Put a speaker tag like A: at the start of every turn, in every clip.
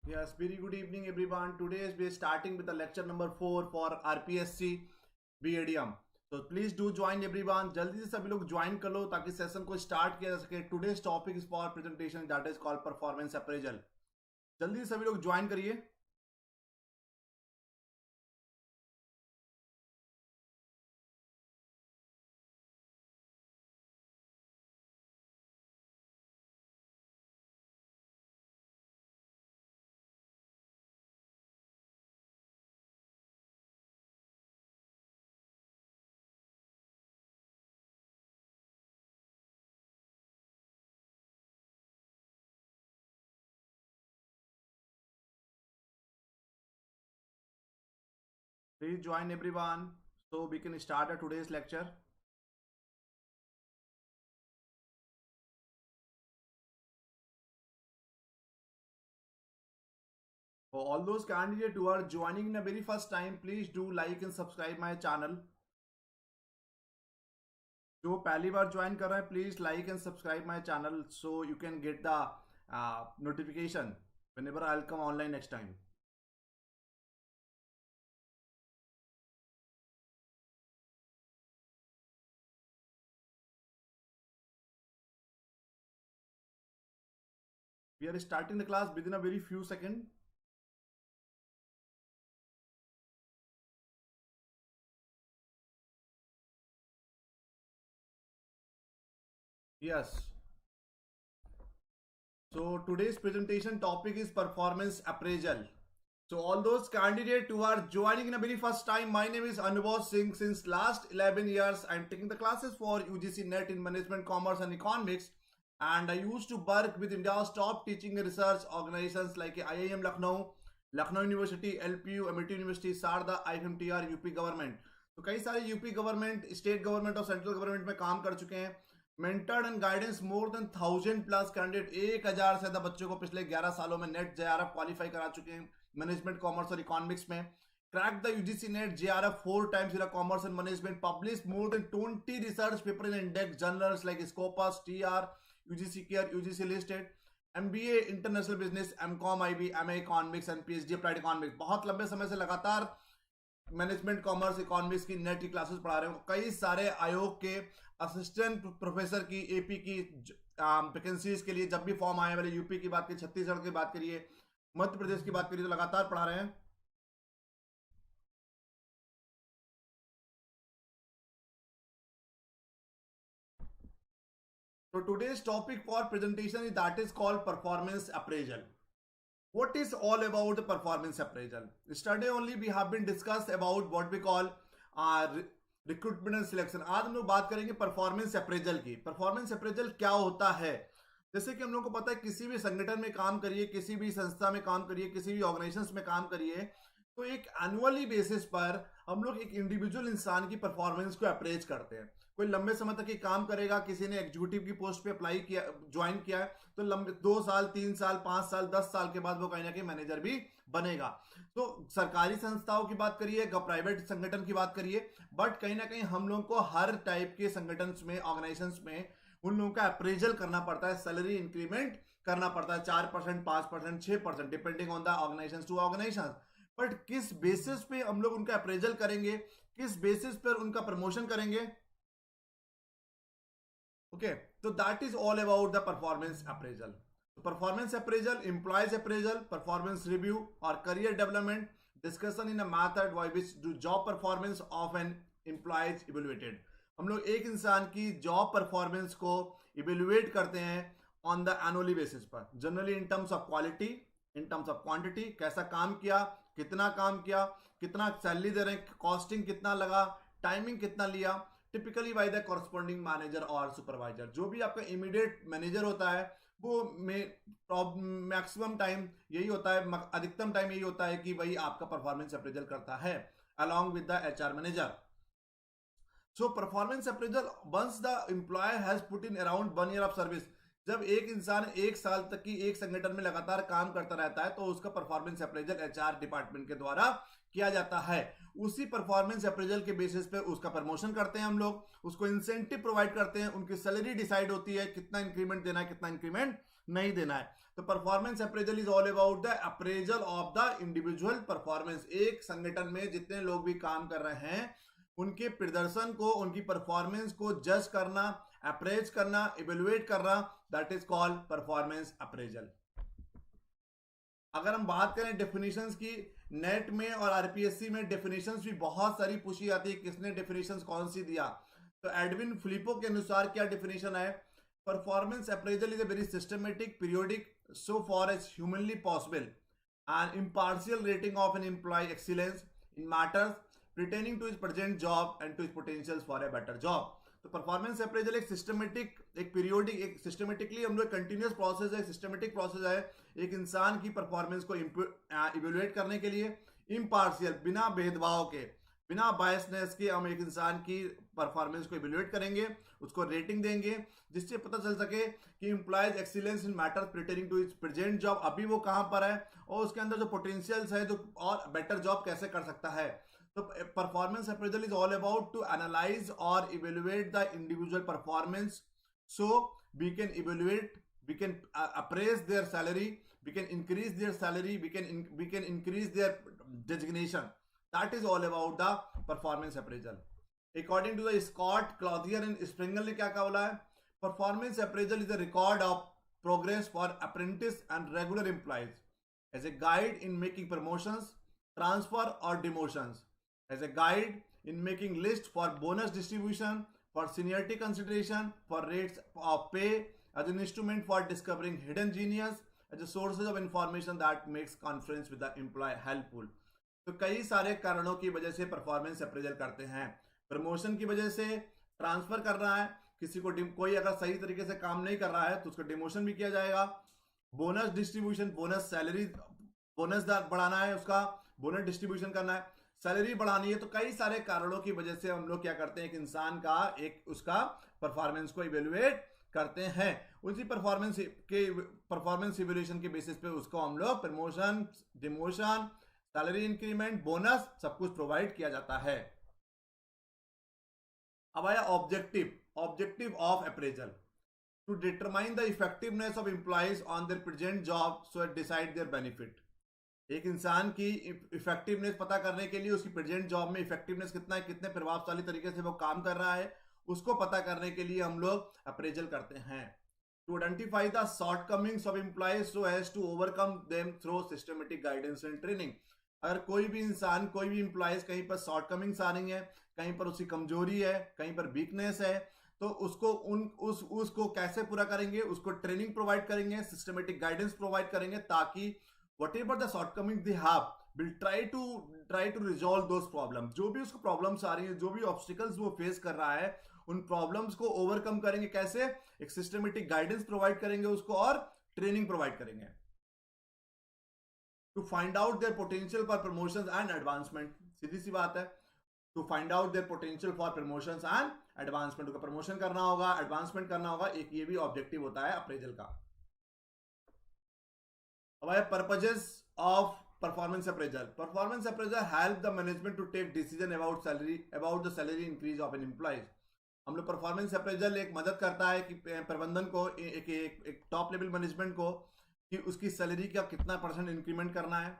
A: Yes, very good evening everyone. Today we are starting with the lecture number 4 for RPSC BADM. So please do join everyone. जल्दी से सभी लोग join कर लो ताकि session को start किया जा सके. Today's topic is for presentation that is called performance appraisal. जल्दी से सभी लोग ज्वाइन करिए. Please join everyone so we can start today's lecture. For all those candidates who are joining in the very first time, please do like and subscribe my channel. जो पहली बार join कर रहे हैं please like and subscribe my channel so you can get the notification whenever I will come online next time. We are starting the class within a very few seconds. Yes. So today's presentation topic is performance appraisal. So all those candidates who are joining in the very first time, my name is Anubhav Singh. Since last 11 years, I am taking the classes for UGC NET in Management, Commerce and Economics. And I used to work with India's top teaching and research organizations like IIM Lucknow, Lucknow University, LPU, Amity University, SARDA, IFMTR, UP government. तो कई सारे UP government, state government और central government में काम कर चुके हैं. Mentored and guidance more than 1000+ candidate, 1000 से ज्यादा बच्चों को पिछले 11 सालों में नेट जेआरएफ क्वालिफाई करा चुके हैं मैनेजमेंट, कॉमर्स और इकोनॉमिक्स में. Crack the UGC net JRF 4 times in commerce and management. Publish more than 20 research paper in index journals like Scopus, TR, UGC care, UGC listed. MBA international business, MCOM IB, MA economics and PhD applied economics. बहुत लंबे समय से लगातार management, commerce, economics की net की classes पढ़ा रहे हो. कई सारे आयोग के असिस्टेंट प्रोफेसर की, AP की वैकेंसीज के लिए जब भी फॉर्म आए वाले, यूपी की बात करिए, छत्तीसगढ़ की बात करिए, मध्य प्रदेश की बात करिए, तो लगातार पढ़ा रहे हैं. So today's topic for presentation is that is called performance appraisal. What is all about the performance appraisal? Yesterday only we have been discussed about what we call recruitment and selection. आज हम लोग बात करेंगे performance appraisal की. Performance appraisal क्या होता है? जैसे कि हम लोग को पता है, किसी भी संगठन में काम करिए, किसी भी संस्था में काम करिए, किसी भी ऑर्गेनाइजेशन में काम करिए, तो एक एनुअली बेसिस पर हम लोग एक इंडिविजुअल इंसान की परफॉर्मेंस को अप्रेज करते हैं. कोई लंबे समय तक ये काम करेगा, किसी ने एग्जीक्यूटिव की पोस्ट पे अप्लाई किया, ज्वाइन किया है, तो लंबे 2 साल, 3 साल, 5 साल, 10 साल के बाद वो कहीं ना कहीं मैनेजर भी बनेगा. तो सरकारी संस्थाओं की बात करिए, प्राइवेट संगठन की बात करिए, बट कहीं ना कहीं हम लोगों को हर टाइप के संगठन में, ऑर्गेनाइजेशन में उन लोगों का अप्रेजल करना पड़ता है, सैलरी इंक्रीमेंट करना पड़ता है 4%, 5%, 6%, depending on the organisation to organisation. But किस बेसिस पे हम लोग उनका अप्रेजल करेंगे, किस बेसिस पर उनका प्रमोशन करेंगे? Okay, so that is all about the performance appraisal. Performance appraisal, employees appraisal, performance review or career development, discussion in a method by which do job performance of an employee is evaluated. हम लोग एक इंसान की job performance को evaluate करते हैं on the annually basis पर, generally in terms of quality, in terms of quantity, कैसा काम किया, कितना काम किया, कितना सैलरी दे रहे हैं, कॉस्टिंग कितना लगा, टाइमिंग कितना लिया, typically by the corresponding manager और सुपरवाइजर. जो भी आपका इमीडिएट मैनेजर होता है वो मैक्सिमम टाइम यही होता है, अधिकतम टाइम यही होता है कि वही आपका परफॉर्मेंस अप्रेजल करता है along with the HR manager. So performance appraisal, once the employer has put in around 1 year of service, जब एक इंसान 1 साल तक की एक संगठन में लगातार काम करता रहता है तो उसका परफॉर्मेंस अप्रेजल एचआर डिपार्टमेंट के द्वारा किया जाता है। उसी परफॉर्मेंस अप्रेजल के बेसिस पे उसका प्रमोशन करते हैं हम लोग, उसको इंसेंटिव प्रोवाइड करते हैं, उनकी सैलरी डिसाइड होती है कितना इंक्रीमेंट देना है कितना इंक्रीमेंट नहीं देना है। तो performance appraisal is all about the appraisal of the individual performance. एक संगठन में जितने लोग भी काम कर रहे हैं उनके प्रदर्शन को, उनकी परफॉर्मेंस को जज करना, अप्रेज करना, इवेलुएट करना, that is called performance appraisal. अगर हम बात करें डेफिनेशंस की, नेट में और आरपीएससी में डेफिनेशंस भी बहुत सारी पूछी जाती है, किसने डेफिनेशंस कौन सी दिया। तो एडविन फिलिपो के अनुसार क्या डेफिनेशन है, performance appraisal is a very systematic, periodic, so far as humanly possible and impartial rating of an employee excellence in matters pertaining to his present job and to his potentials for a better job। तो performance appraisal एक systematic, एक periodic, एक systematically हम लोग continuous process है, systematic process है एक इंसान की परफॉर्मेंस को इवेलुएट करने के लिए, इम्पार्शियल, बिना भेदभाव के, बिना बायसनेस के हम एक इंसान की परफॉर्मेंस को इवेलुएट करेंगे, उसको रेटिंग देंगे, जिससे पता चल सके कि employee's excellence in matters pertaining to his present job, अभी वो कहां पर है और उसके अंदर जो पोटेंशियल्स है, जो और बेटर जॉब कैसे कर सकता है। तो performance appraisal is all about to analyse और evaluate the individual performance, so we can evaluate, we can appraise their salary, we can increase their salary, we can increase their designation. That is all about the performance appraisal. According to the Scott, Clothier and Springle ने क्या क्या बोला है, performance appraisal is a record of progress for apprentice and regular employees as a guide in making promotions, transfer or demotions, as a guide in making list for bonus distribution, for seniority consideration, for rates of pay, as an instrument for discovering hidden genius, as a sources of information that makes conference with the employee helpful। तो कई सारे कारणों की वजह से performance appraisal करते हैं। Promotion की वजह से, ट्रांसफर कर रहा है किसी को, कोई अगर सही तरीके से काम नहीं कर रहा है तो उसको डिमोशन भी किया जाएगा। Bonus distribution, bonus salary, bonus बढ़ाना है, उसका बोनस डिस्ट्रीब्यूशन करना है, सैलरी बढ़ानी है। तो कई सारे कारणों की वजह से हम लोग क्या करते हैं, एक इंसान का, एक उसका परफॉर्मेंस को इवेलुएट करते हैं। उसी परफॉर्मेंस इवेल्यूएशन के बेसिस पे उसको हम लोग promotion, demotion, salary increment, bonus सब कुछ प्रोवाइड किया जाता है। अब आया objective of appraisal, to determine the effectiveness of employees on their present job so at decide their benefit. एक इंसान की इफेक्टिवनेस पता करने के लिए, उसकी प्रेजेंट जॉब में इफेक्टिवनेस कितना है, कितने प्रभावशाली तरीके से वो काम कर रहा है, उसको पता करने के लिए हम लोग अप्रेजल करते हैं। To identify the shortcomings of employees so as to overcome them through systematic guidance and training. अगर कोई भी इंसान, कोई भी एम्प्लॉइज कहीं पर शॉर्टकमिंग्स आ रही है, कहीं पर उसकी कमजोरी है, कहीं पर वीकनेस है, तो उसको उसको कैसे पूरा करेंगे, उसको ट्रेनिंग प्रोवाइड करेंगे, सिस्टमेटिक गाइडेंस प्रोवाइड करेंगे, ताकि whatever the shortcoming they have will try to resolve those problems। जो भी उसको प्रॉब्लम्स आ रही हैं, जो भी ऑब्स्टिकल्स वो फेस कर रहा है, उन प्रॉब्लम्स को ओवरकम करेंगे कैसे, एक सिस्टमेटिक गाइडेंस प्रोवाइड करेंगे उसको और ट्रेनिंग प्रोवाइड करेंगे। To find out their potential for promotions and advancement, सीधी सी बात है, to find out their potential for promotions and advancement, उसका प्रमोशन करना होगा, एडवांसमेंट करना होगा, एक ये भी ऑब्जेक्टिव होता है अप्रेजल का। Purposes of performance appraisal. Performance appraisal help the management to take decision about the salary increase of an employee। हम लोग परफॉर्मेंस अप्रेजल एक मदद करता है कि प्रबंधन को, एक टॉप लेवल मैनेजमेंट को, कि उसकी सैलरी का कितना % इंक्रीमेंट करना है।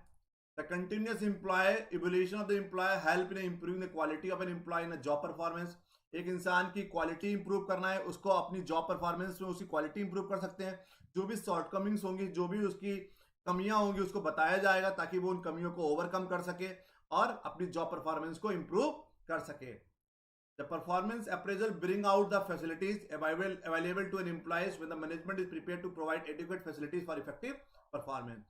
A: The continuous employee evolution of the employee help in improving the quality of an employee in job performance. एक इंसान की क्वालिटी इंप्रूव करना है, उसको अपनी जॉब परफॉर्मेंस में उसकी क्वालिटी इंप्रूव कर सकते हैं। जो भी शॉर्टकमिंग्स होंगी, जो भी उसकी कमियां होंगी, उसको बताया जाएगा ताकि वो उन कमियों को ओवरकम कर सके और अपनी जॉब परफॉर्मेंस को इंप्रूव कर सके। The performance appraisal bring out the facilities available to an employees when the management is prepared to provide adequate facilities for effective performance.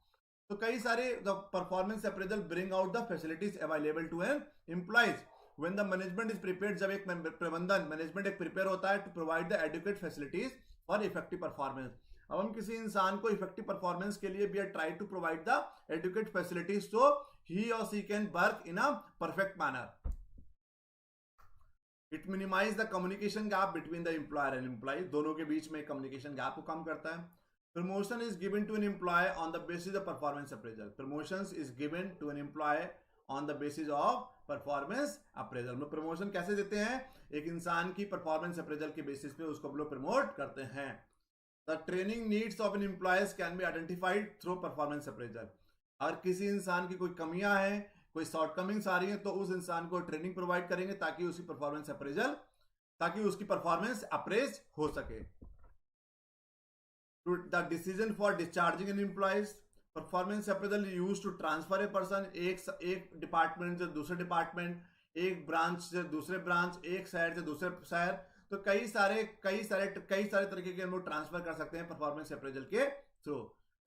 A: तो कई सारे the performance appraisal bring out the facilities available to an employees when the management is prepared, जब एक प्रबंधन management एक prepare होता है to provide the adequate facilities for effective performance. अब हम किसी इंसान को इफेक्टिव परफॉर्मेंस के लिए we are try to provide the adequate facilities so he और she can work in a perfect manner. It minimise the communication gap between the employer and employ, दोनों के बीच में कम्युनिकेशन गैप को कम करता है। Promotion is given to an employee on the basis of performance appraisal, promotion is given to an employee on the basis of performance appraisal. में promotion कैसे देते हैं, एक इंसान की परफॉर्मेंस अप्रेजल के बेसिस पे उसको हम लोग प्रमोट करते हैं। The training needs of an employees can be identified through performance appraisal, अगर किसी इंसान की कोई कमियां हैं, कोई शॉर्टकमिंग्स आ रही हैं, तो उस इंसान को ट्रेनिंग प्रोवाइड करेंगे ताकि उसकी परफॉर्मेंस अप्रेजल, ताकि उसकी परफॉर्मेंस अप्रेज हो सके। The decision for discharging an employees, performance appraisal use to transfer a person, एक डिपार्टमेंट से दूसरे डिपार्टमेंट, एक ब्रांच से दूसरे ब्रांच, एक शहर से दूसरे शहर, तो कई सारे तरीके के हम लोग ट्रांसफर कर सकते हैं परफॉर्मेंस अप्रेजल के through.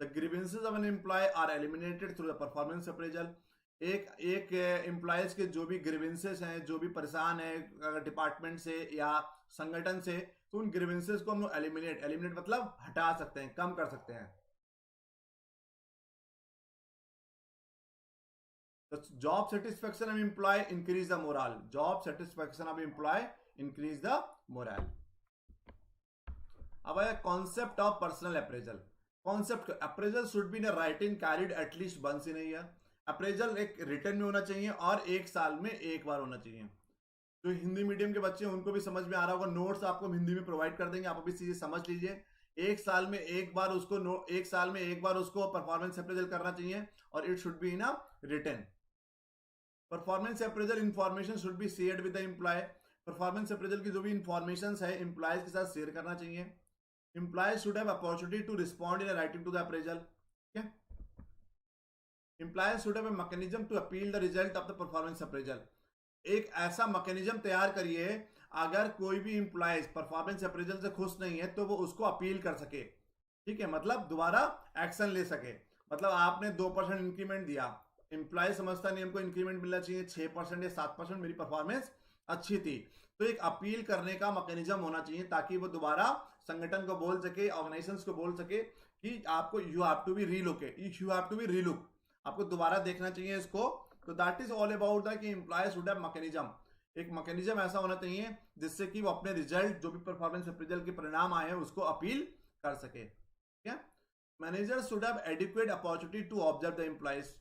A: The grievances of an employee are eliminated through the performance appraisal, एक एम्प्लॉयज के जो भी ग्रीवेंसेस हैं, जो भी परेशान है अगर डिपार्टमेंट से या संगठन से, तो उन ग्रीवेंसेस को हम लोग एलिमिनेट मतलब हटा सकते हैं, कम कर सकते हैं। तो job satisfaction of employee increase the morale, job satisfaction of employee increase the morale. अब आया concept of personal appraisal. Concept, appraisal should be in writing carried at least once in a year, appraisal एक return में होना चाहिए और एक साल में एक बार होना चाहिए। जो हिंदी मीडियम के बच्चे हैं उनको भी समझ में आ रहा होगा, नोट्स आपको हिंदी में प्रोवाइड कर देंगे, आप अभी चीजें समझ लीजिए। एक साल में एक बार उसको परफॉर्मेंस अप्रेजल करना चाहिए और it should be in a return. Performance appraisal information should be shared with the employee, performance appraisal की जो भी इंफॉर्मेशन है एम्प्लॉयज के साथ शेयर करना चाहिए। Employees should have opportunity to respond in writing to the appraisal. Employees should have a mechanism to appeal the result of the performance appraisal, एक ऐसा मैकेनिज्म तैयार करिए अगर कोई भी एम्प्लॉयज परफॉर्मेंस अप्रेजल से खुश नहीं है तो वो उसको अपील कर सके, ठीक है, मतलब दोबारा एक्शन ले सके। मतलब आपने 2% इंक्रीमेंट दिया, एम्प्लॉय समझता नहीं हमको इंक्रीमेंट मिलना चाहिए 6% या 7%, मेरी परफॉर्मेंस अच्छी थी, तो एक अपील करने का मैकेनिज्म होना चाहिए ताकि वो दोबारा संगठन को बोल सके, ऑर्गेनाइजेशंस को बोल सके कि आपको you have to be relook, आपको दोबारा देखना चाहिए इसको। तो that is all about the कि एम्प्लॉयज शुड हैव मैकेनिज्म, एक मैकेनिज्म ऐसा होना चाहिए जिससे कि वो अपने रिजल्ट जो भी परफॉर्मेंस अप्रेजल के परिणाम आए हैं उसको अपील कर सके। ठीक है, manager should have adequate opportunity to observe the employees.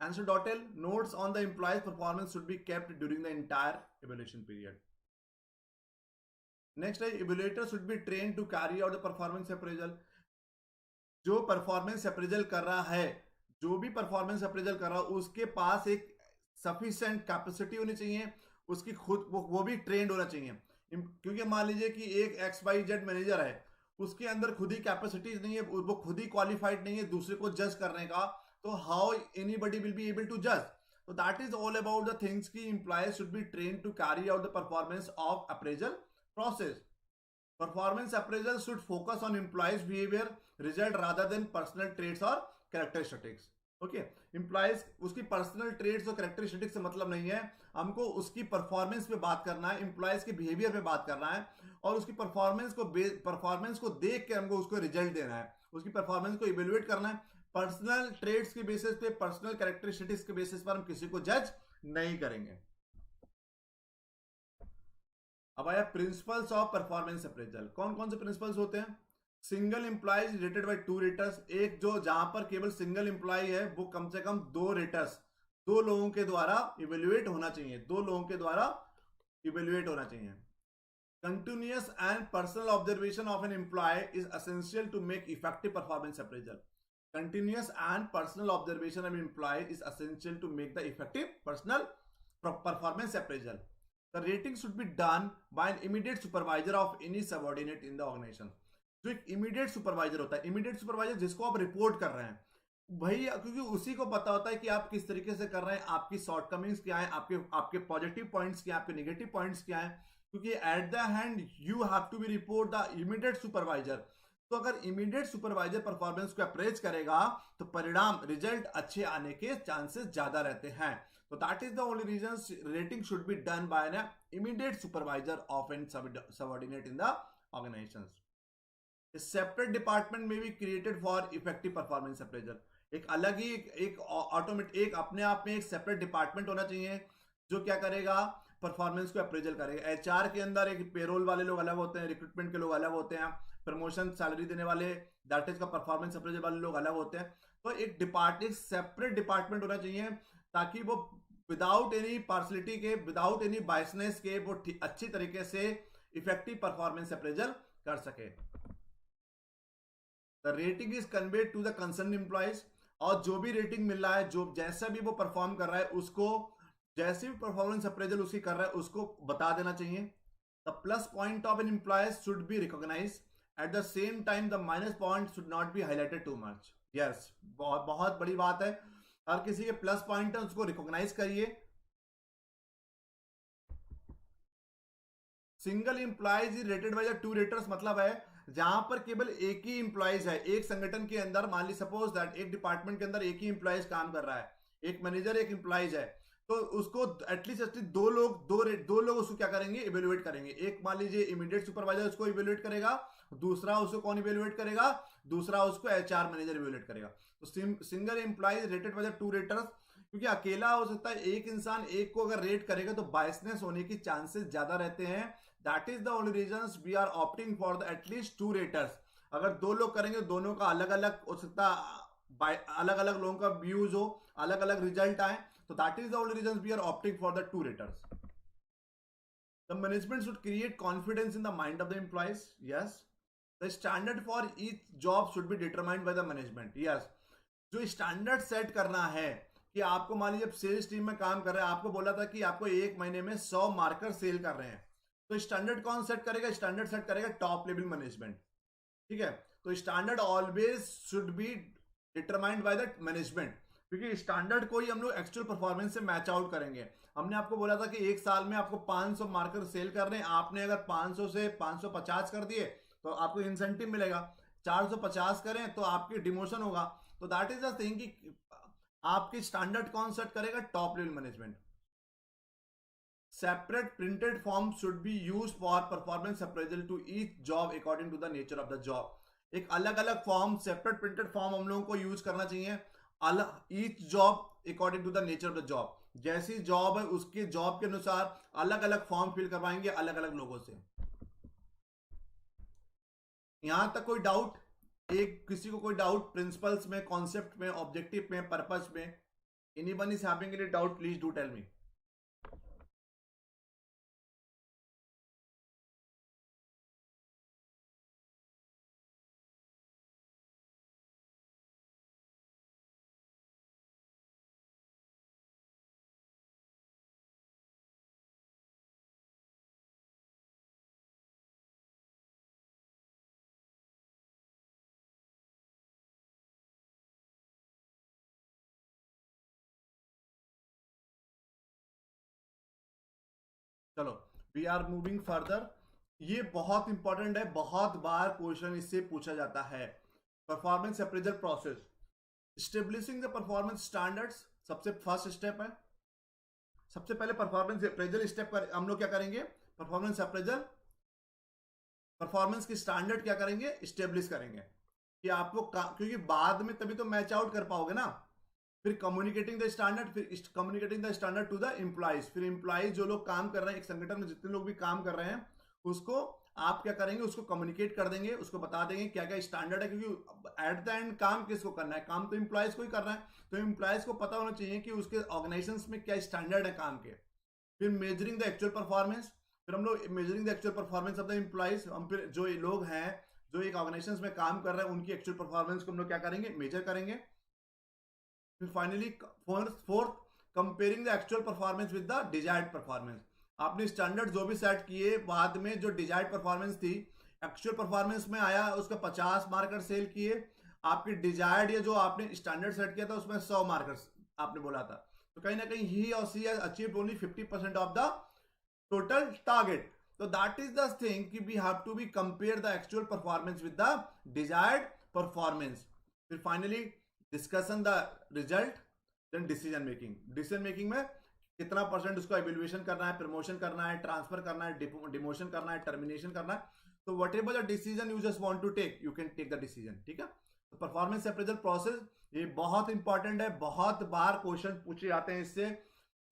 A: Answer dot L, notes on the employee's performance should be kept during the entire evaluation period. Next है, evaluator should be trained to carry out the performance appraisal. जो performance appraisal कर रहा है, जो भी performance appraisal कर रहा है उसके पास एक सफिशिएंट कैपेसिटी होनी चाहिए, उसकी खुद वो भी ट्रेंड होना चाहिए। क्योंकि मान लीजिए कि एक XYZ मैनेजर है, उसके अंदर खुद ही कैपेसिटी नहीं है, वो खुद ही क्वालिफाइड नहीं है दूसरे को जज करने का, तो how anybody will be able to जज। तो that is all about the things की employees should be trained to carry out the performance of appraisal process. Performance appraisal should focus on employees behaviour result rather than personal traits और characteristics. Okay, employees उसकी personal traits और characteristics से मतलब नहीं है, हमको उसकी परफॉर्मेंस पे बात करना है, एम्प्लॉयज के बिहेवियर पे बात करना है और उसकी परफॉर्मेंस को देख के हमको उसको रिजल्ट देना है, उसकी परफॉर्मेंस को इवेल्युएट करना है। पर्सनल ट्रेड्स के बेसिस पे, पर्सनल कैरेक्टरिस्टिक्स के बेसिस पर हम किसी को जज नहीं करेंगे। अब आया प्रिंसिपल्स ऑफ परफॉर्मेंस अप्रेजल। कौन कौन से प्रिंसिपल्स होते हैं? सिंगल एम्प्लॉय रेटेड बाय 2 रेटर्स, एक जो जहां पर केवल सिंगल एम्प्लॉय है वो कम से कम 2 रेटर्स, 2 लोगों के द्वारा इवेल्युएट होना चाहिए, 2 लोगों के द्वारा इवेल्युएट होना चाहिए। Continuous and personal observation of an employee is essential to make effective performance appraisal. Continuous and personal observation of employee is essential to make the effective personal performance appraisal. The rating should be done by an immediate supervisor of any subordinate in the organization. जो एक immediate supervisor होता है, immediate supervisor जिसको आप report कर रहे हैं भाई, क्योंकि उसी को पता होता है कि आप किस तरीके से कर रहे हैं, आपकी शॉर्टकमिंग्स क्या है, आपके पॉजिटिव पॉइंट्स क्या है, आपके नेगेटिव पॉइंट्स क्या है, क्योंकि at the hand you have to be report the immediate supervisor. तो अगर इमीडिएट सुपरवाइजर परफॉर्मेंस को अप्रेज करेगा तो परिणाम रिजल्ट अच्छे आने के चांसेस ज्यादा रहते हैं। तो that is the only reason rating should be done by an immediate supervisor of an subordinate in the organisation. Separate department में be created for effective performance appraisal. एक अलग ही एक अपने आप में एक सेपरेट डिपार्टमेंट होना चाहिए जो क्या करेगा, परफॉर्मेंस को अप्रेजल करेगा। एचआर के अंदर एक पेरोल वाले लोग अलग होते हैं, रिक्रूटमेंट के लोग अलग होते हैं, प्रमोशन सैलरी देने वाले दैट इज का परफॉर्मेंस अप्रेजल वाले लोग अलग होते हैं। तो एक सेपरेट डिपार्टमेंट होना चाहिए ताकि वो विदाउट एनी पार्सलिटी के, विदाउट एनी बायसनेस के वो अच्छी तरीके से इफेक्टिव परफॉर्मेंस अप्रेजल कर सके। The rating is conveyed to the concern employees, और जो भी रेटिंग मिल रहा है, जो जैसा भी वो परफॉर्म कर रहा है, उसको जैसे भी परफॉर्मेंस अप्रेजल उसकी कर रहा है उसको बता देना चाहिए। The plus point of an employee should be recognise, at the same time the minus point should not be highlighted too much. Yes, बहुत बड़ी बात है, हर किसी के प्लस पॉइंट है उसको रिकॉग्नाइज करिए। Single employees is rated by the two raters, मतलब है जहां पर केवल एक ही एम्प्लॉयज है एक संगठन के अंदर, मान ली सपोज दैट एक डिपार्टमेंट के अंदर एक ही एम्प्लॉयज काम कर रहा है, एक मैनेजर एक एम्प्लॉयज है, तो उसको एटलीस्ट दो लोग उसको क्या करेंगे, इवेल्युएट करेंगे। एक मान लीजिए इमीडिएट सुपरवाइजर उसको इवेल्युएट करेगा, दूसरा उसको कौन इवेल्युएट करेगा, दूसरा उसको एचआर मैनेजर इवेल्युएट करेगा। तो single employees rated by the two raters, क्योंकि अकेला हो सकता है, एक इंसान एक को अगर रेट करेगा तो बायसनेस होने की चांसेस ज्यादा रहते हैं। That is the only reason we are opting for the at least two raters. अगर दो लोग करेंगे दोनों का अलग अलग हो सकता, अलग अलग लोगों का व्यूज हो, अलग अलग रिजल्ट आए, तो that is the only reason we are opting for the two raters. The management should create confidence in the mind of the employees. Yes, the standard for each job should be determined by the management. Yes, जो standard set करना है कि आपको मान लीजिए sales team में काम कर रहे हैं, आपको बोला था कि आपको एक महीने में 100 मार्कर सेल कर रहे हैं, तो स्टैंडर्ड कौन सेट करेगा, स्टैंडर्ड सेट करेगा टॉप लेवल मैनेजमेंट। ठीक है, तो standard always should be determined by the management, क्योंकि स्टैंडर्ड को ही हम लोग एक्चुअल परफॉर्मेंस से मैच आउट करेंगे। हमने आपको बोला था कि एक साल में आपको 500 मार्कर सेल करने, आपने अगर 500 से 550 कर दिए तो आपको इंसेंटिव मिलेगा, 450 करें तो आपकी डिमोशन होगा। तो दैट इज द थिंग कि आपकी स्टैंडर्ड कौन सेट करेगा, top level management. Separate printed form should be use for performance appraisal to each job according to the nature of the job. एक अलग अलग फॉर्म, सेपरेट प्रिंटेड फॉर्म हम लोगों को यूज करना चाहिए, अलग each job according to the nature of the job. जैसी जॉब है उसके जॉब के अनुसार अलग अलग फॉर्म फिल करवाएंगे अलग अलग लोगों से। यहां तक कोई डाउट, एक किसी को कोई डाउट प्रिंसिपल्स में, कॉन्सेप्ट में, ऑब्जेक्टिव में, पर्पस में? Anyone is having any doubt, please do tell me. चलो, वी आर मूविंग फर्दर। ये बहुत इंपॉर्टेंट है, बहुत बार क्वेश्चन इससे पूछा जाता है। Performance appraisal process, establishing the performance standards सबसे फर्स्ट स्टेप है। सबसे पहले परफॉर्मेंस अप्रेजल स्टेप कर हम लोग क्या करेंगे, परफॉर्मेंस अप्रेजल, परफॉर्मेंस की स्टैंडर्ड क्या करेंगे, स्टेब्लिश करेंगे कि आपको क्योंकि बाद में तभी तो मैच आउट कर पाओगे ना। फिर कम्युनिकेटिंग द स्टैंडर्ड, फिर communicating the standard to the employees, फिर एम्प्लॉइज जो लोग काम कर रहे हैं एक संगठन में, जितने लोग भी काम कर रहे हैं उसको आप क्या करेंगे, उसको कम्युनिकेट कर देंगे, उसको बता देंगे क्या क्या स्टैंडर्ड है। क्योंकि एट द एंड काम किसको करना है, काम तो एम्प्लॉइज को ही करना है, तो एम्प्लॉइज को पता होना चाहिए कि उसके ऑर्गेनाइजेशन में क्या स्टैंडर्ड है काम के। फिर मेजरिंग द एक्चुअल परफॉर्मेंस, फिर हम लोग measuring the actual performance of the employees, हम फिर जो लोग हैं जो एक ऑर्गेनाइजेशन में काम कर रहे हैं उनकी एक्चुअल परफॉर्मेंस को हम लोग क्या करेंगे, मेजर करेंगे। फिर finally fourth, comparing the actual performance with the desired performance. आपने स्टैंडर्ड जो भी सेट किए, बाद में जो डिजायर्ड परफॉर्मेंस थी, एक्चुअल परफॉर्मेंस में आया उसका 50 मार्कर सेल किए, आपकी डिजायर्ड या जो आपने स्टैंडर्ड सेट किया था उसमें 100 मार्कर्स आपने बोला था, तो कहीं ना कहीं ही और she has achieved only 50% of the total target. तो दैट इज द थिंग कि we have to be compare the actual performance with the desired performance. फिर finally discussion the result, then decision making. Decision making में कितना percent उसको evaluation करना है, promotion करना है, ट्रांसफर करना है, डिमोशन करना है, टर्मिनेशन करना है। तो whatever the decision you just want to take, you can take the decision. ठीक है, तो परफॉर्मेंस अप्रेजल प्रोसेस ये बहुत इंपॉर्टेंट है, बहुत बार क्वेश्चन पूछे जाते हैं इससे।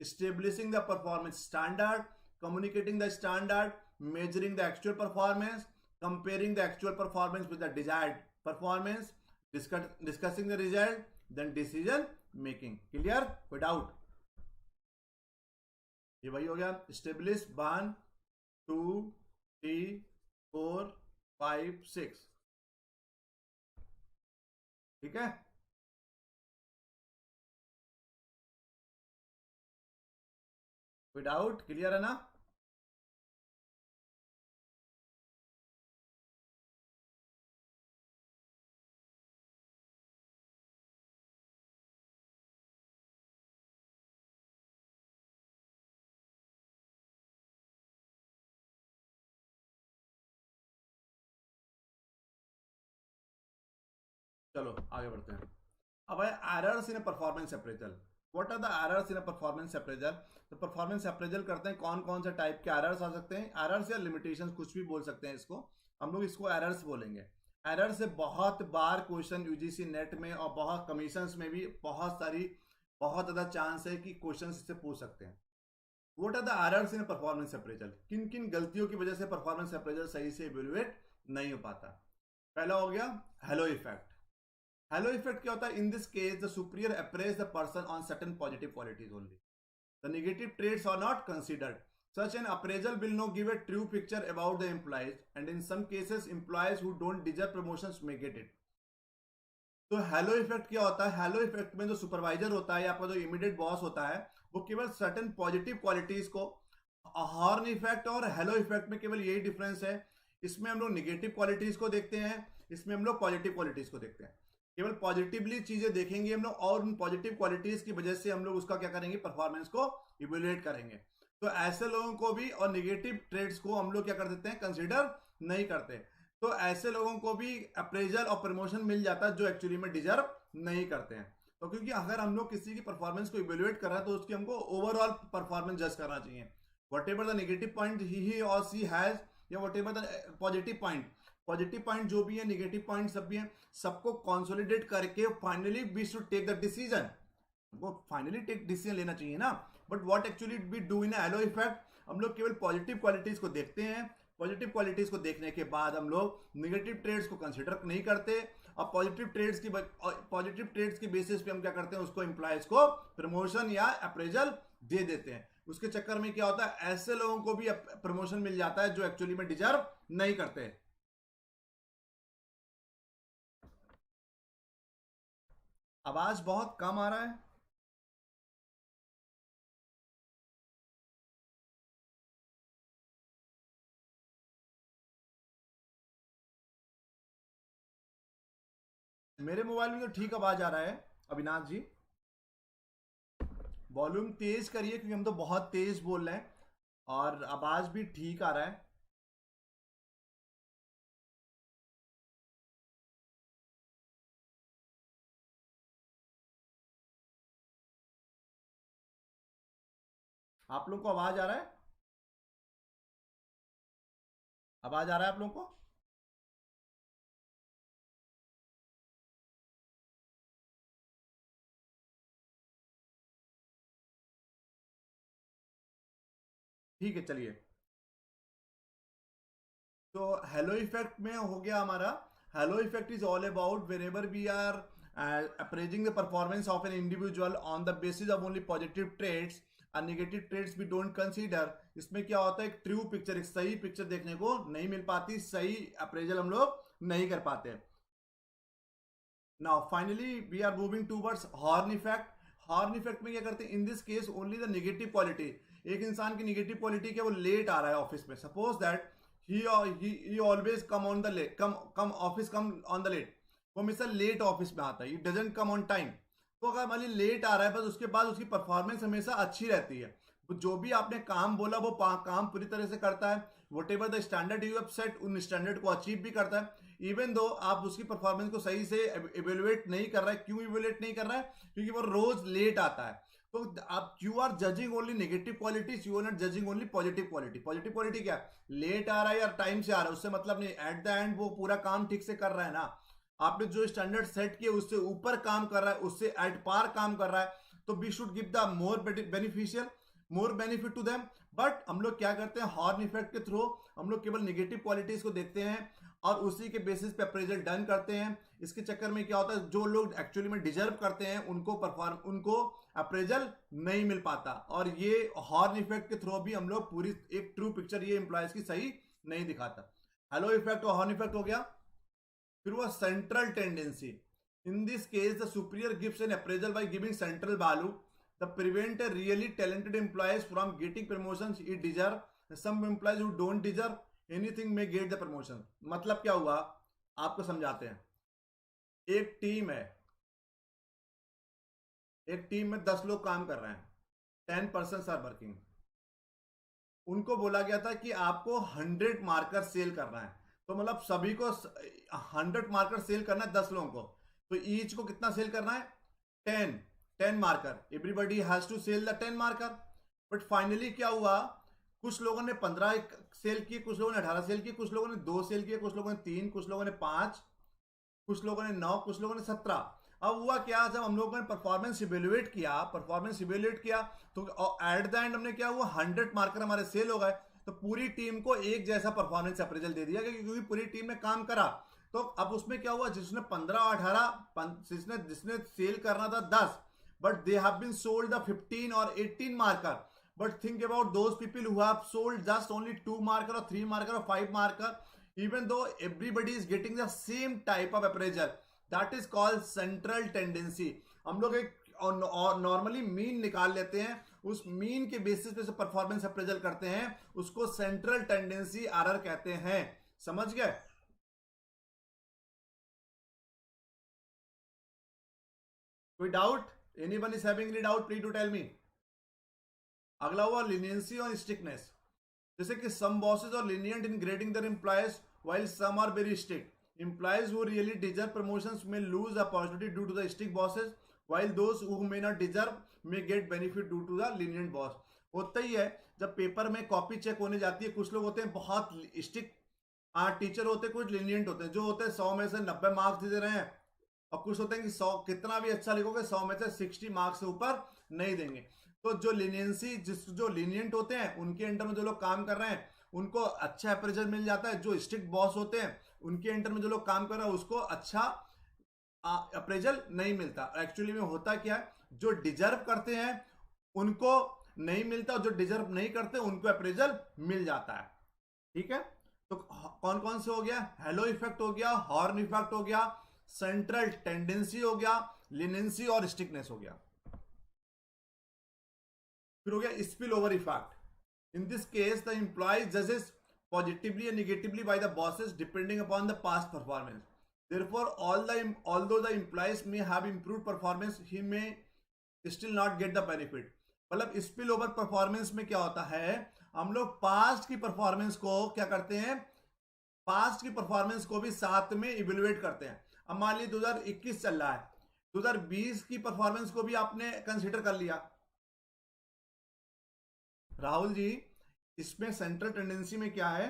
A: Establishing the performance standard, communicating the standard, measuring the actual performance, comparing the actual performance with the desired performance, discussing the result, then decision making. Clear? Without ये वही हो गया. Establish 1 2 3 4 5 6. ठीक है. विदाउट क्लियर है ना. चलो आगे बढ़ते हैं. अब है errors in performance appraisal. What are the errors in performance appraisal. तो परफॉर्मेंस अप्रेजल करते हैं, कौन कौन से टाइप के एरर्स आ सकते हैं. एरर्स या लिमिटेशंस कुछ भी बोल सकते हैं इसको, हम लोग इसको एरर्स बोलेंगे. एरर से बहुत बार क्वेश्चन यूजीसी नेट में और बहुत कमीशंस में भी बहुत ज़्यादा चांस है कि क्वेश्चन इससे पूछ सकते हैं. What are the errors in performance appraisal. किन किन गलतियों की वजह से परफॉर्मेंस अप्रेजल सही से इवेल्युएट नहीं हो पाता. पहला हो गया हेलो इफेक्ट. हेलो इफेक्ट क्या होता है. In this case the superior appraise the person on certain positive qualities only. The negative traits are not considered. Such an appraisal will not give a true picture about the employees, and in some cases employees who don't deserve promotions may get it. तो hello effect क्या होता है. Hello effect में जो supervisor होता है या आपका जो इमीडिएट बॉस होता है वो केवल सर्टेन पॉजिटिव क्वालिटीज को. हॉर्न इफेक्ट और हेलो इफेक्ट में केवल यही डिफरेंस है. इसमें हम लोग निगेटिव क्वालिटीज को देखते हैं, इसमें हम लोग पॉजिटिव क्वालिटीज को देखते हैं. केवल पॉजिटिवली चीजें देखेंगे हम लोग और उन पॉजिटिव क्वालिटीज की वजह से हम लोग उसका क्या करेंगे, परफॉर्मेंस को इवेल्युएट करेंगे. तो ऐसे लोगों को भी और नेगेटिव ट्रेड्स को हम लोग क्या कर देते हैं, कंसीडर नहीं करते. तो ऐसे लोगों को भी अप्रेजल और प्रमोशन मिल जाता है जो एक्चुअली में डिजर्व नहीं करते हैं. तो क्योंकि अगर हम लोग किसी की परफॉर्मेंस को इवेल्युएट कर रहे हैं तो उसकी हमको ओवरऑल परफॉर्मेंस जज करना चाहिए. Whatever the negative point he और सी हैज या whatever the positive point जो भी है, नेगेटिव पॉइंट सब भी है, सबको कंसोलिडेट करके finally we should take the decision. वो फाइनली टेक डिसीजन लेना चाहिए ना. But what actually we do in halo effect, हम लोग केवल पॉजिटिव क्वालिटीज को देखते हैं. पॉजिटिव क्वालिटीज को देखने के बाद हम लोग नेगेटिव ट्रेड्स को कंसीडर नहीं करते और पॉजिटिव ट्रेड्स की बेसिस पे हम क्या करते हैं, उसको एम्प्लॉयज को प्रमोशन या अप्रेजल दे देते हैं. उसके चक्कर में क्या होता है, ऐसे लोगों को भी प्रमोशन मिल जाता है जो एक्चुअली में डिजर्व नहीं करते. आवाज बहुत कम आ रहा है. मेरे मोबाइल में तो ठीक आवाज आ रहा है अविनाश जी. वॉल्यूम तेज करिए क्योंकि हम तो बहुत तेज बोल रहे हैं और आवाज भी ठीक आ रहा है. आप लोग को आवाज आ रहा है, आवाज आ रहा है आप लोगों को. ठीक है चलिए. तो हेलो इफेक्ट में हो गया हमारा. Halo effect is all about wherever we are appraising the performance of an individual on the basis of only positive traits and negative traits we don't consider. इसमें क्या होता है, एक ट्रू पिक्चर, एक सही पिक्चर देखने को नहीं मिल पाती, सही अप्रेजल हम लोग नहीं कर पाते. Now finally we are moving towards horn effect. Horn effect में क्या करते हैं, in this case only the negative quality. एक इंसान की नेगेटिव क्वालिटी क्या, वो लेट आ रहा है ऑफिस में. Suppose that he always come on the late, come office come on the late. वो हमेशा लेट ऑफिस में आता है, he doesn't come on time. तो अगर मान ली लेट आ रहा है बस, उसके बाद उसकी परफॉर्मेंस हमेशा अच्छी रहती है. जो भी आपने काम बोला वो काम पूरी तरह से करता है. What ever the standard you have set, उन स्टैंडर्ड को अचीव भी करता है. इवन दो आप उसकी परफॉर्मेंस को सही से इवेल्युएट नहीं कर रहा है. क्यों इवेल्युएट नहीं कर रहा है, क्योंकि वो रोज लेट आता है. तो आप you are judging only negative qualities, you are not judging only positive quality. Positive quality क्या, लेट आ रहा है या टाइम से आ रहा है उससे मतलब नहीं. एट द एंड वो पूरा काम ठीक से कर रहा है ना. आपने जो स्टैंडर्ड सेट किए उससे ऊपर काम कर रहा है, उससे एट पार काम कर रहा है. तो we should give the more beneficial, more benefit to them. But हम लोग क्या करते हैं, हॉर्न इफेक्ट के थ्रू हम लोग केवल नेगेटिव क्वालिटीज को देखते हैं और उसी के बेसिस पे अप्रेजल डन करते हैं। इसके चक्कर में क्या होता है, जो लोग एक्चुअली में डिजर्व करते हैं उनको अप्रेजल नहीं मिल पाता। और ये हॉर्न इफेक्ट के थ्रू भी हम लोग पूरी एक ट्रू पिक्चर ये एम्प्लॉयज की सही नहीं दिखाता। हेलो इफेक्ट और हॉर्न इफेक्ट हो गया। फिर वो central tendency. In this case the superior gives an appraisal by giving central value the prevent a really talented employees from getting promotions it deserve. Some employees who don't deserve anything may get the promotion. मतलब क्या हुआ आपको समझाते हैं। एक team में 10 लोग काम कर रहे हैं, 10% आर वर्किंग। उनको बोला गया था कि आपको 100 मार्कर सेल करना है, तो मतलब सभी को 100 मार्कर सेल करना है 10 लोगों को, तो ईच को कितना सेल करना है 10 marker. Everybody has to sell the 10 marker. But finally क्या हुआ, कुछ लोगों ने 15 सेल किए, कुछ लोगों ने 18 सेल किए, कुछ लोगों ने 2 सेल किए, कुछ लोगों ने 3, कुछ लोगों ने 5, कुछ लोगों ने 9, कुछ लोगों ने 17। अब हुआ क्या, जब हम लोगों ने परफॉर्मेंस इवेल्युएट किया तो एट द एंड हमने क्या हुआ 100 मार्कर हमारे सेल हो गए। तो पूरी टीम को एक जैसा परफॉर्मेंस अप्रेजल दे दिया क्योंकि पूरी टीम ने काम करा। तो अब उसमें क्या हुआ, जिसने 15 18 जिसने सेल करना था 10, but they have been sold the 15 or 18 marker. But think about those people who have sold just only 2 marker or 3 marker or 5 marker, even though everybody is getting the same type of appraisal. That is called central tendency. हम लोग एक normally mean निकाल लेते हैं, उस mean के basis पे से परफॉर्मेंस अप्रेजल करते हैं, उसको सेंट्रल टेंडेंसी एरर कहते हैं। समझ गए? कोई doubt? Anyone is having any doubt, please to tell me. अगला हुआ लीनियंसी और स्ट्रिक्टनेस। जैसे कि some bosses are lenient in grading their employees while some are very strict. Employees who really deserve promotions may lose opportunity due to the strict bosses, while those who may not deserve may get benefit due to the lenient boss. होता ही है जब paper में copy check होने जाती है, कुछ लोग होते हैं बहुत स्ट्रिक्ट टीचर होते हैं, कुछ लीनियंट होते हैं, जो होते हैं 100 में से 90 मार्क्स दे रहे हैं, और कुछ होते हैं कि 100 कितना भी अच्छा लिखोगे 100 में से 60 मार्क्स से ऊपर नहीं देंगे। तो जो लीनियंसी जो लीनियंट होते हैं उनके अंडर में जो लोग काम कर रहे हैं उनको अच्छा अप्रेजल मिल जाता है। जो स्ट्रिक्ट बॉस होते हैं उनके अंडर में जो लोग काम कर रहे हैं उसको अच्छा अप्रेजल नहीं मिलता। एक्चुअली में होता क्या है, जो डिजर्व करते हैं उनको नहीं मिलता, और जो डिजर्व नहीं करते उनको अप्रेजल मिल जाता है। ठीक है, तो कौन कौन से हो गया, हेलो इफेक्ट हो गया, हॉर्न इफेक्ट हो गया, सेंट्रल टेंडेंसी हो गया, लिनेंसी और स्टिकनेस हो गया। फिर हो गया spill over effect. In this case the employee जजेस positively and negatively by the bosses depending upon the past performance. Therefore, although the employees may have improved performance, he may still not get the benefit. मतलब spill over performance में क्या होता है, हम लोग past की performance को क्या करते हैं, पास्ट की परफॉर्मेंस को भी साथ में इवेल्युएट करते हैं। अब मान ली 2021 चल रहा है, 2020 की परफॉर्मेंस को भी आपने कंसीडर कर लिया। राहुल जी, इसमें सेंट्रल टेंडेंसी में क्या है,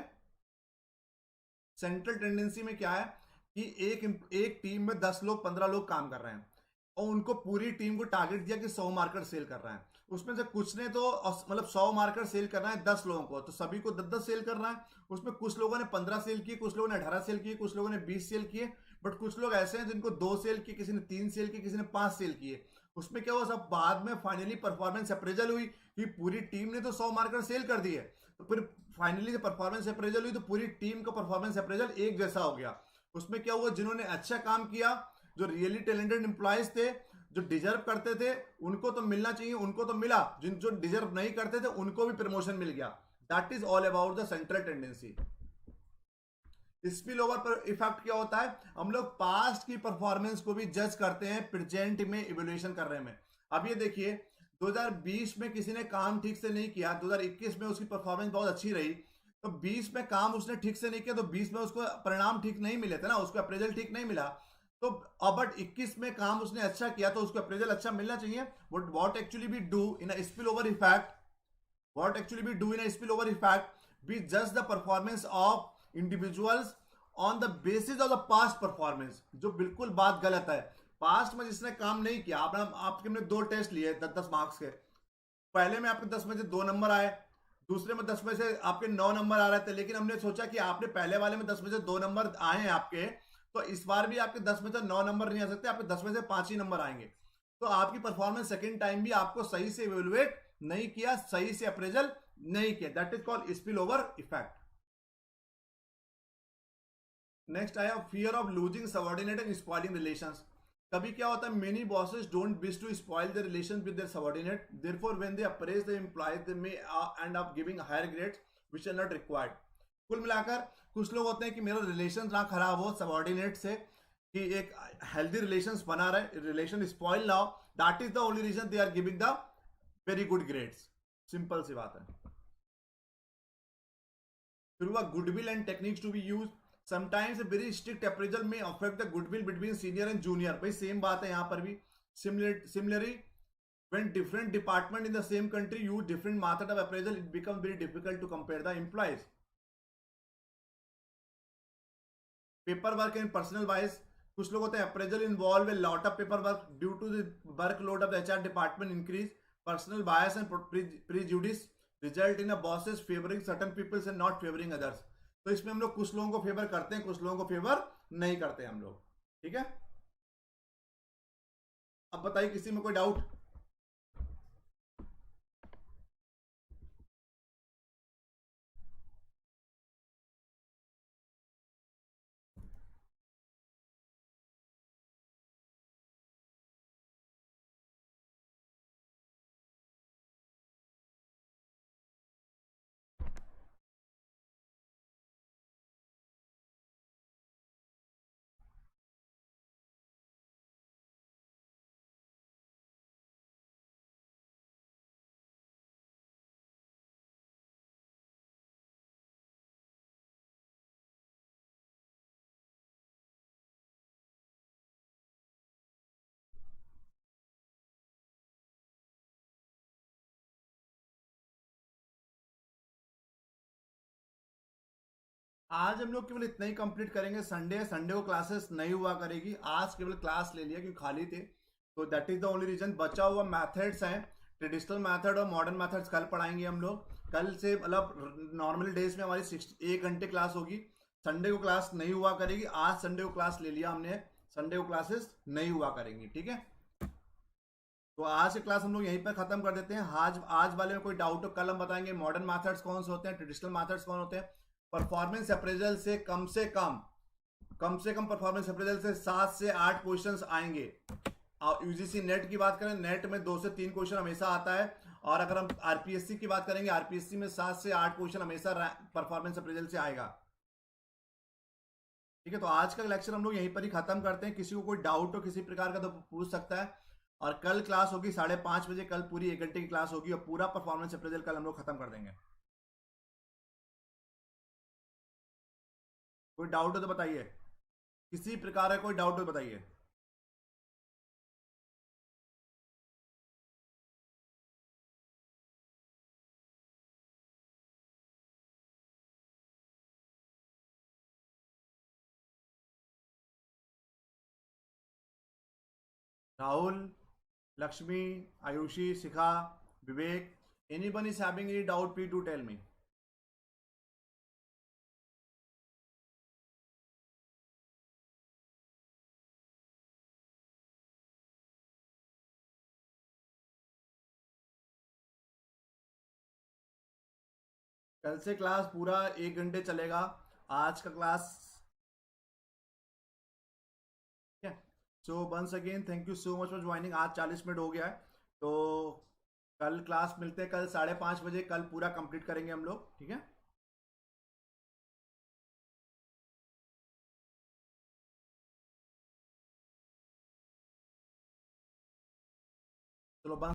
A: सेंट्रल टेंडेंसी में क्या है कि एक टीम में 10 लोग 15 लोग काम कर रहे हैं और उनको पूरी टीम को टारगेट दिया कि 100 मार्कर सेल कर रहे हैं। उसमें से कुछ ने तो मतलब 100 मार्कर सेल करना है 10 लोगों को, तो सभी को 10-10 सेल करना है। उसमें कुछ लोगों ने 15 सेल किए, कुछ लोगों ने 18 सेल किए, कुछ लोगों ने 20 सेल किए, बट कुछ लोग ऐसे हैं जिनको 2 सेल किए, किसी ने 3 सेल किए, किसी ने 5 सेल किए। उसमें क्या हुआ, सब बाद में फाइनली परफॉर्मेंस अप्रेजल हुई कि पूरी टीम ने तो 100 मार्कर सेल कर दिए, तो फिर फाइनली जब परफॉर्मेंस अप्रेजल हुई तो पूरी टीम का परफॉर्मेंस अप्रेजल एक जैसा हो गया। उसमें क्या हुआ, जिन्होंने अच्छा काम किया, जो रियली टैलेंटेड एम्प्लॉयज थे, जो डिजर्व करते थे, उनको तो मिलना चाहिए, उनको तो मिला। जिन जो डिजर्व नहीं करते थे उनको भी प्रमोशन मिल गया। That is all about the central tendency. Spill over पर इफेक्ट क्या होता है, हम लोग पास्ट की परफॉर्मेंस को भी जज करते हैं प्रेजेंट में इवेल्युएशन करने में। अब ये देखिए 2020 में किसी ने काम ठीक से नहीं किया, 2021 में उसकी परफॉर्मेंस बहुत अच्छी रही, तो 20 में काम उसने ठीक से नहीं किया तो 20 में उसको परिणाम ठीक नहीं मिले थे ना, उसको अप्रेजल ठीक नहीं मिला। तो बट 21 में काम उसने अच्छा किया तो उसको अप्रेजल अच्छा मिलना चाहिए। But what actually we do in a spill over effect, what actually we do in a spill over effect, we जज the performance of individuals on the basis of the past performance, जो बिल्कुल बात गलत है। Past में जिसने काम नहीं किया, आपके हमने 2 टेस्ट लिए 10-10 मार्क्स के, पहले में आपके 10 में से 2 नंबर आए, दूसरे में 10 में से आपके 9 नंबर आ रहे थे, लेकिन हमने सोचा कि आपने पहले वाले में 10 में से 2 नंबर आए हैं आपके, तो इस बार भी आपके 10 में से 9 नंबर नहीं आ सकते, आपके 10 में से 5 ही नंबर आएंगे। तो आपकी परफॉर्मेंस सेकेंड टाइम भी आपको सही से इवेलुएट नहीं किया, सही से अप्रेजल नहीं किया, that is called spill over effect. Next आया fear of losing subordinate and spoiling relations. कभी क्या होता है, many bosses don't wish to spoil the relation with their subordinate, therefore when they appraise the employees they may end up giving higher grades which are not required. कुल मिलाकर कुछ लोग होते हैं कि मेरा रिलेशन ना खराब हो सबॉर्डिनेट से, कि एक हेल्दी रिलेशन बना रहे, रिलेशन स्पॉइल ना हो, that is the only reason they are giving the very good grades. Simple सी बात है। फिर हुआ goodwill and techniques to be use. Sometimes a very strict appraisal may affect the goodwill between senior and junior। भाई same बात है यहाँ पर भी। Similarly, when different department in the same country use different method of appraisal, it becomes very difficult to compare the employees। Paper work and personal wise, कुछ लोग होते हैं appraisal involve a lot of paper work due to the work load of the HR department increase, personal bias and prejudice result in a bosses favouring certain peoples and not favouring others. तो इसमें हम लोग कुछ लोगों को favour करते हैं, कुछ लोगों को फेवर नहीं करते हम लोग, ठीक है। अब बताइए किसी में कोई डाउट? आज हम लोग केवल इतना ही कंप्लीट करेंगे। संडे को क्लासेस नहीं हुआ करेगी, आज केवल क्लास ले लिया क्योंकि खाली थे, तो that is the only reason. बचा हुआ मैथड्स हैं, ट्रेडिशनल मैथड और मॉडर्न मैथड्स कल पढ़ाएंगे हम लोग। कल से मतलब नॉर्मल डेज में हमारी 1 घंटे क्लास होगी, संडे को क्लास नहीं हुआ करेगी। आज संडे को क्लास ले लिया हमने, संडे को क्लासेस नहीं हुआ करेंगी, ठीक है। तो आज की क्लास हम लोग यहीं पर खत्म कर देते हैं। आज वाले में कोई डाउट हो कल हम बताएंगे मॉडर्न मैथड्स कौन से होते हैं, ट्रेडिशनल मैथड्स कौन होते हैं। परफॉर्मेंस अप्रेजल से कम से कम परफॉर्मेंस अप्रेजल से 7 से 8 क्वेश्चंस आएंगे। और यूजीसी नेट की बात करें, नेट में 2 से 3 क्वेश्चन हमेशा आता है। और अगर हम आरपीएससी की बात करेंगे, आरपीएससी में 7 से 8 क्वेश्चन हमेशा परफॉर्मेंस अप्रेजल से आएगा, ठीक है। तो आज का लेक्चर हम लोग यहीं पर ही खत्म करते हैं। किसी को कोई डाउट हो किसी प्रकार का तो पूछ सकता है। और कल क्लास होगी 5:30 बजे, कल पूरी 1 घंटे की क्लास होगी और पूरा परफॉर्मेंस अप्रेजल कल हम लोग खत्म कर देंगे। कोई डाउट हो तो बताइए, किसी प्रकार का कोई डाउट हो तो बताइए। राहुल, लक्ष्मी, आयुषी, शिखा, विवेक, anyone is having any doubt, please do tell me। कल से क्लास पूरा 1 घंटे चलेगा, आज का क्लास, ठीक है। So once again thank you so much for joining. आज 40 मिनट हो गया है, तो कल क्लास मिलते हैं कल 5:30 बजे, कल पूरा कंप्लीट करेंगे हम लोग, ठीक है। चलो बंद।